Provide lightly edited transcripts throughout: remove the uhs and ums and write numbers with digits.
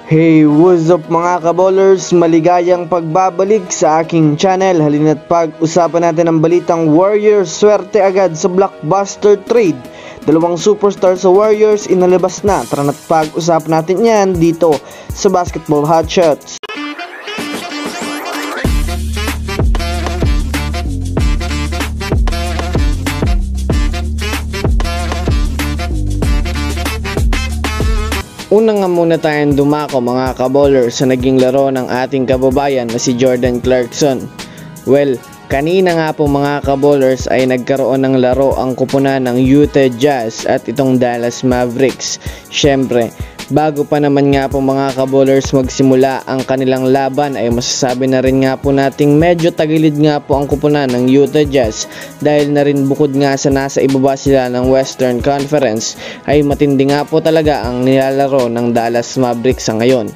Hey, what's up mga kaballers? Maligayang pagbabalik sa aking channel. Halina't pag-usapan natin ang balitang Warriors swerte agad sa blockbuster trade. Dalawang superstar sa Warriors inalabas na. Tara na't pag-usapan natin yan dito sa Basketball Hotshots. Una nga muna tayong dumako mga kaballers sa naging laro ng ating kababayan na si Jordan Clarkson. Well, kanina nga po mga kaballers ay nagkaroon ng laro ang kupunan ng Utah Jazz at itong Dallas Mavericks. Syempre, bago pa naman nga po mga kaballers magsimula ang kanilang laban ay masasabi na rin nga po nating medyo tagilid nga po ang kupunan ng Utah Jazz dahil na rin bukod nga sa nasa ibaba sila ng Western Conference ay matindi nga po talaga ang nilalaro ng Dallas Mavericks sa ngayon.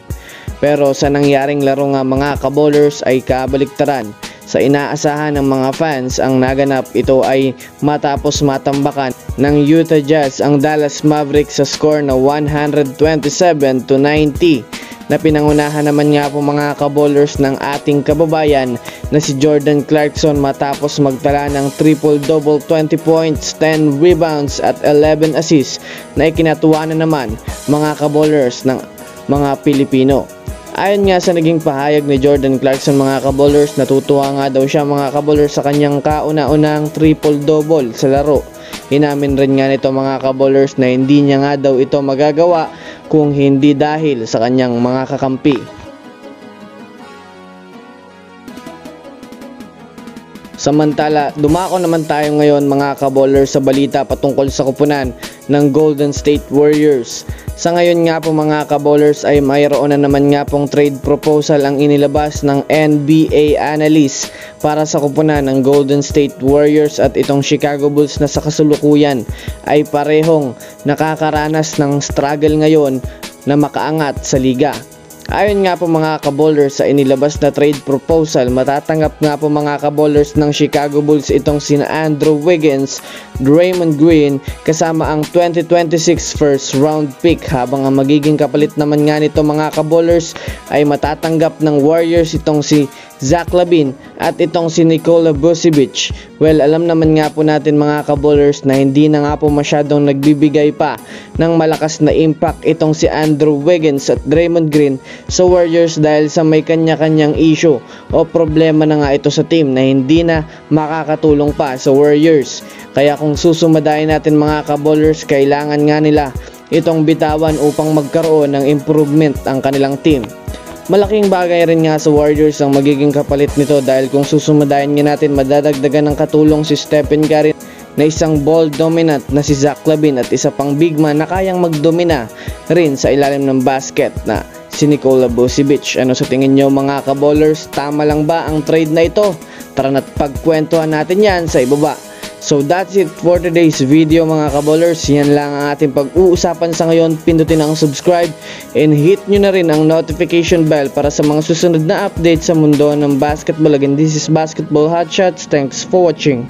Pero sa nangyaring laro nga mga kaballers ay kabaliktaran. Sa inaasahan ng mga fans ang naganap, ito ay matapos matambakan ng Utah Jazz ang Dallas Mavericks sa score na 127-90 na pinangunahan naman nga po mga kaballers ng ating kababayan na si Jordan Clarkson matapos magtala ng triple-double 20 points, 10 rebounds at 11 assists na ikinatuwa na naman mga kaballers ng mga Pilipino. Ayon nga sa naging pahayag ni Jordan Clarkson mga kaballers, natutuwa nga daw siya mga kaballers sa kanyang kauna-unang triple-double sa laro. Inamin rin nga nito mga kaballers na hindi niya nga daw ito magagawa kung hindi dahil sa kanyang mga kakampi. Samantala, dumako naman tayo ngayon mga kaballers sa balita patungkol sa kupunan ng Golden State Warriors. Sa ngayon nga po mga kaballers ay mayroon na naman nga pong trade proposal ang inilabas ng NBA analyst para sa kupunan ng Golden State Warriors at itong Chicago Bulls na sa kasulukuyan ay parehong nakakaranas ng struggle ngayon na makaangat sa liga. Ayon nga po mga kaballers sa inilabas na trade proposal, matatanggap nga po mga kaballers ng Chicago Bulls itong sina Andrew Wiggins, Draymond Green kasama ang 2026 first round pick, habang ang magiging kapalit naman nga nito mga kaballers ay matatanggap ng Warriors itong si Zach LaVine at itong si Nikola Vucevic. Well, alam naman nga po natin mga kaballers na hindi na nga po masyadong nagbibigay pa ng malakas na impact itong si Andrew Wiggins at Draymond Green sa Warriors dahil sa may kanya-kanyang issue o problema na nga ito sa team na hindi na makakatulong pa sa Warriors. Kaya kung susumadayin natin mga kaballers, kailangan nga nila itong bitawan upang magkaroon ng improvement ang kanilang team. Malaking bagay rin nga sa Warriors ang magiging kapalit nito dahil kung susumadayin nga natin, madadagdagan ng katulong si Stephen Curry na isang ball dominant na si Zach LaVine at isa pang big man na kayang magdomina rin sa ilalim ng basket na si Nikola Vucevic. Ano sa tingin nyo mga kaballers? Tama lang ba ang trade na ito? Tara na't pagkwentuhan natin yan sa ibaba. So that's it for today's video mga kaballers. Yan lang ang ating pag-uusapan sa ngayon. Pindutin ang subscribe and hit nyo na rin ang notification bell para sa mga susunod na update sa mundo ng basketball. Again, this is Basketball Hotshots. Thanks for watching.